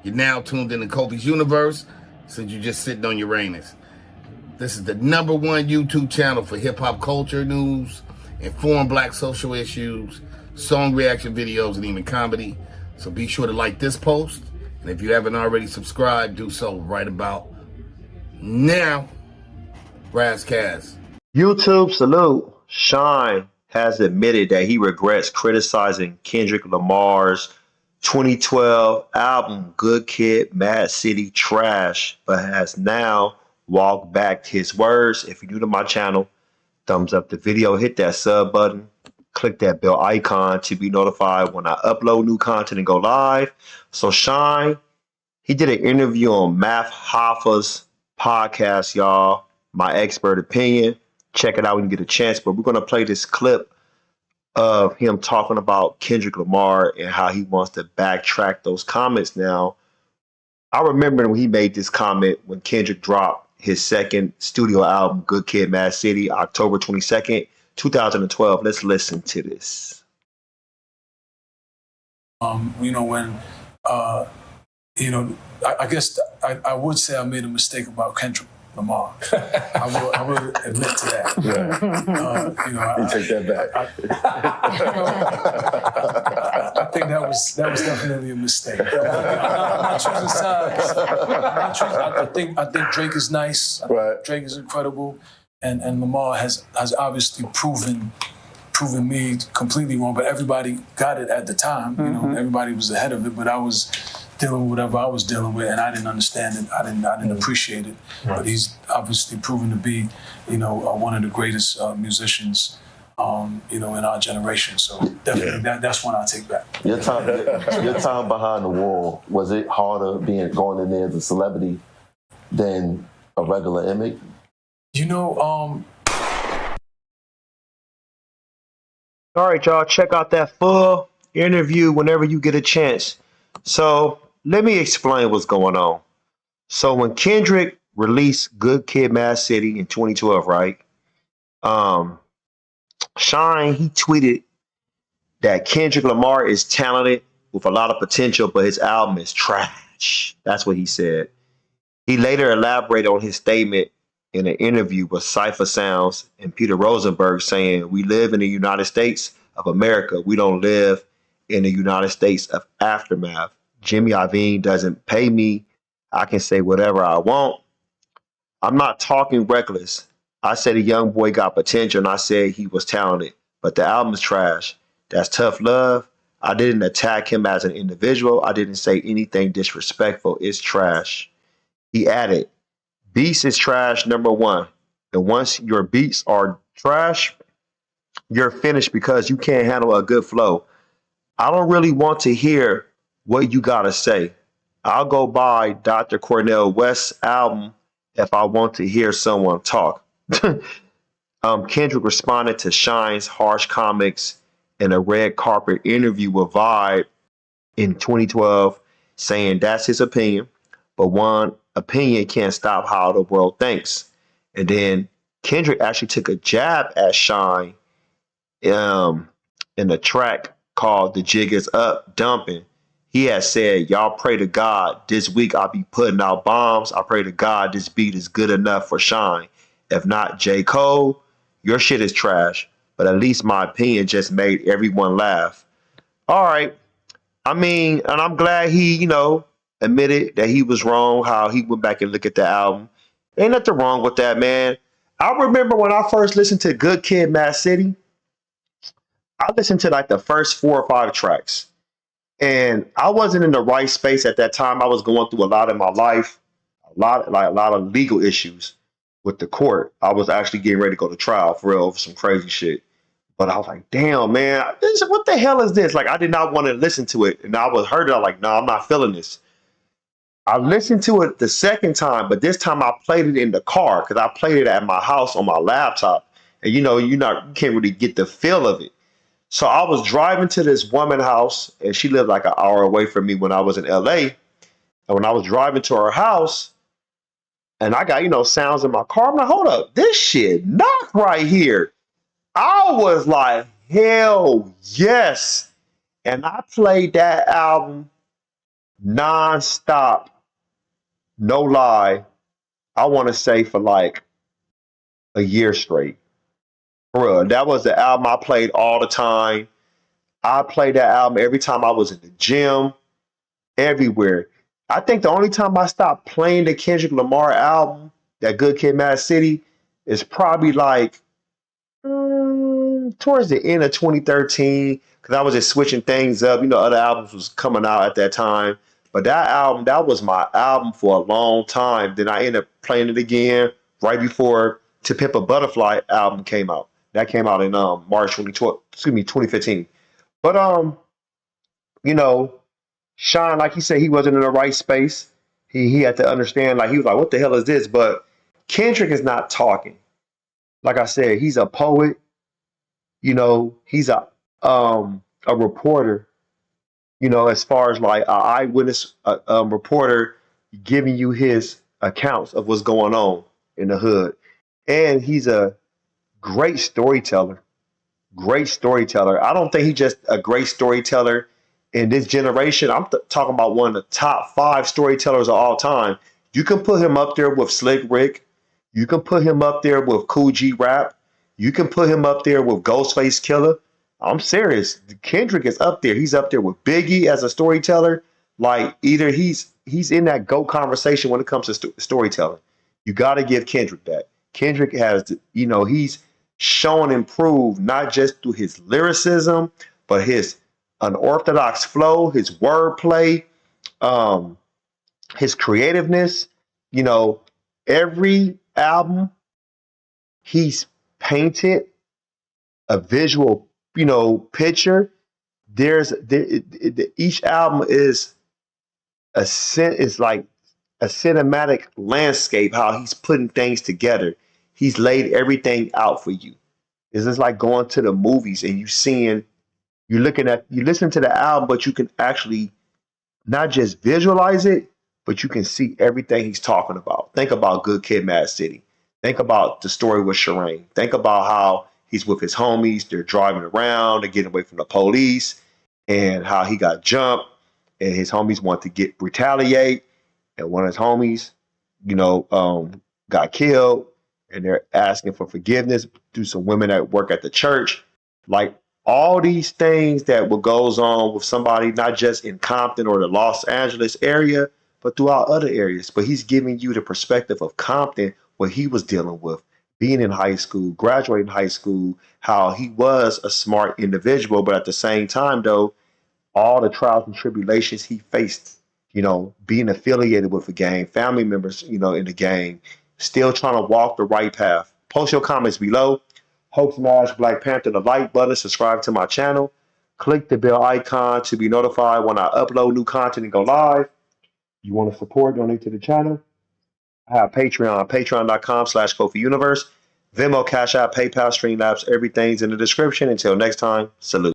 You're now tuned into Kofi's Universe, since you're just sitting on Uranus. This is the #1 YouTube channel for hip-hop culture news, informed black social issues, song reaction videos, and even comedy. So be sure to like this post, and if you haven't already subscribed, do so right about now. Razzcast. YouTube salute. Shyne has admitted that he regrets criticizing Kendrick Lamar's 2012 album Good Kid, M.A.A.d City trash, but has now walked back his words. If you're new to my channel, thumbs up the video, hit that sub button, click that bell icon to be notified when I upload new content and go live. So Shyne, he did an interview on Math Hoffa's podcast, y'all. My Expert Opinion. Check it out when you get a chance. But we're going to play this clip of him talking about Kendrick Lamar and how he wants to backtrack those comments now. I remember when he made this comment when Kendrick dropped his second studio album, Good Kid, M.A.A.d City, October 22nd, 2012. Let's listen to this. I guess I would say I made a mistake about Kendrick Lamar. I will admit to that. Yeah. You take that back. I think that was definitely a mistake. I'm not choosing sides. I think Drake is nice. Right. Drake is incredible, and Lamar has obviously proven me completely wrong. But everybody got it at the time. You know, everybody was ahead of it, but I was dealing with whatever I was dealing with, and I didn't understand it. I didn't appreciate it. Right. But he's obviously proven to be, one of the greatest musicians, in our generation. So definitely, that's one I take back. Your time behind the wall, was it harder going in there as a celebrity than a regular inmate? All right, y'all, check out that full interview whenever you get a chance. So let me explain what's going on. So when Kendrick released Good Kid, M.A.A.d City in 2012, right? Shyne, he tweeted that Kendrick Lamar is talented with a lot of potential, but his album is trash. That's what he said. He later elaborated on his statement in an interview with Cypher Sounds and Peter Rosenberg, saying, "We live in the United States of America. We don't live in the United States of Aftermath. Jimmy Iovine doesn't pay me. I can say whatever I want. I'm not talking reckless. I said a young boy got potential, and I said he was talented, but the album is trash. That's tough love. I didn't attack him as an individual. I didn't say anything disrespectful. It's trash." He added, "Beats is trash, #1. And once your beats are trash, you're finished because you can't handle a good flow. I don't really want to hear what you gotta say. I'll go buy Dr. Cornel West's album if I want to hear someone talk." Kendrick responded to Shyne's harsh comments in a red carpet interview with Vibe in 2012, saying that's his opinion, but one opinion can't stop how the world thinks. And then Kendrick actually took a jab at Shyne in a track called "The Jig Is Up, Dumping." He had said, "Y'all pray to God this week I'll be putting out bombs. I pray to God this beat is good enough for Shyne. If not, J.Cole, your shit is trash, but at least my opinion just made everyone laugh." All right. I mean, and I'm glad he, admitted that he was wrong, how he went back and looked at the album. Ain't nothing wrong with that, man. I remember when I first listened to Good Kid, M.A.A.d City, I listened to like the first 4 or 5 tracks. And I wasn't in the right space at that time. I was going through a lot in my life, a lot of legal issues with the court. I was actually getting ready to go to trial for real over some crazy shit. But I was like, damn, man, what the hell is this? Like, I did not want to listen to it. And I was hurt. I'm like, no, I'm not feeling this. I listened to it the second time, but this time I played it in the car because I played it at my house on my laptop. And you can't really get the feel of it. So I was driving to this woman's house, and she lived like an hour away from me when I was in LA. And when I was driving to her house, and I got, sounds in my car, I'm like, hold up, this shit knock right here. I was like, hell yes. And I played that album non-stop, no lie, I want to say for like a year straight. For real. That was the album I played all the time. I played that album every time I was in the gym, everywhere. I think the only time I stopped playing the Kendrick Lamar album, that Good Kid, Mad City, is probably like towards the end of 2013, because I was just switching things up. You know, other albums was coming out at that time. But that album, that was my album for a long time. Then I ended up playing it again right before To Pimp a Butterfly album came out. That came out in March 2012, excuse me, 2015. But you know, Shyne, like he said, he wasn't in the right space. He had to understand, like he was like, what the hell is this? But Kendrick is not talking. Like I said, he's a poet. You know, he's a reporter. You know, as far as like an eyewitness reporter giving you his accounts of what's going on in the hood, and he's a great storyteller. Great storyteller. I don't think he's just a great storyteller in this generation. I'm talking about one of the top 5 storytellers of all time. You can put him up there with Slick Rick. You can put him up there with Cool G Rap. You can put him up there with Ghostface Killer. I'm serious. Kendrick is up there. He's up there with Biggie as a storyteller. Like either he's in that GOAT conversation when it comes to storytelling. You got to give Kendrick that. Kendrick has, you know, he's shown and proved not just through his lyricism, but his unorthodox flow, his wordplay, um, his creativeness. You know, every album he's painted a visual, you know, picture. Each album is is like a cinematic landscape. How he's putting things together. He's laid everything out for you. It's just like going to the movies and you listen to the album, but you can actually not just visualize it, but you can see everything he's talking about. Think about Good Kid, Mad City. Think about the story with Shyne. Think about how he's with his homies. They're driving around. They're getting away from the police, and how he got jumped, and his homies want to retaliate, and one of his homies, you know, got killed, and they're asking for forgiveness through some women that work at the church. Like all these things that what goes on with somebody, not just in Compton or the Los Angeles area, but throughout other areas. But he's giving you the perspective of Compton, what he was dealing with, being in high school, graduating high school, how he was a smart individual, but at the same time, though, all the trials and tribulations he faced, you know, being affiliated with a gang, family members, you know, in the gang, still trying to walk the right path. Post your comments below. Hope smash Black Panther the like button, subscribe to my channel, click the bell icon to be notified when I upload new content and go live. You want to support, donate to the channel? I have Patreon, patreon.com/KofiUniverse, Venmo, Cash App, PayPal, Streamlabs, everything's in the description. Until next time, salute.